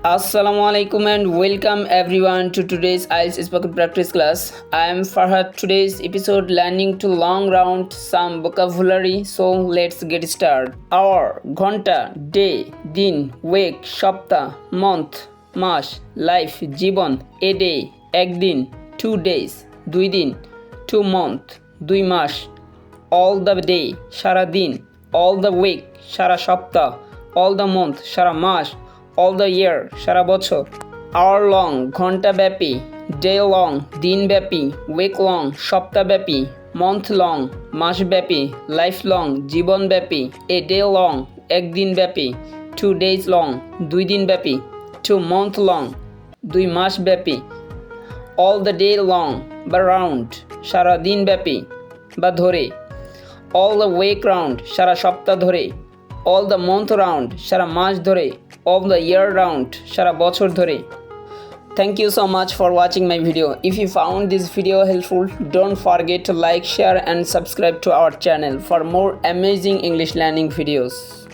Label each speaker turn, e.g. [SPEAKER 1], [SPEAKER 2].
[SPEAKER 1] Assalamu alaikum and welcome everyone to today's IELTS spoken practice class. I am Farhad. Today's episode learning to long round some vocabulary. So let's get started. Hour, ঘন্টা, day, দিন, week, সপ্তাহ, month, mass, life, Jibon, a day, একদিন, 2 days, দুই দিন, 2 month, দুই মাস, all the day, সারা দিন, all the week, সারা সপ্তাহ, all the month, Sara mass, all the year, সারা বছর, hour long, ঘন্টা ব্যাপী, day long, দিন ব্যাপী, week long, সপ্তাহ ব্যাপী, month long, মাস ব্যাপী, life long, জীবন ব্যাপী, a day long, একদিন ব্যাপী, 2 days long, দুই দিন ব্যাপী, 2 month long, দুই মাস ব্যাপী, all the day long বা round, সারা দিন ব্যাপী বা ধরে, all the week round, সারা সপ্তাহ ধরে, all the month round, সারা মাস ধরে, all the year round, সারা বছর ধরে. Thank you so much for watching my video. If you found this video helpful, don't forget to like, share and subscribe to our channel for more amazing English learning videos.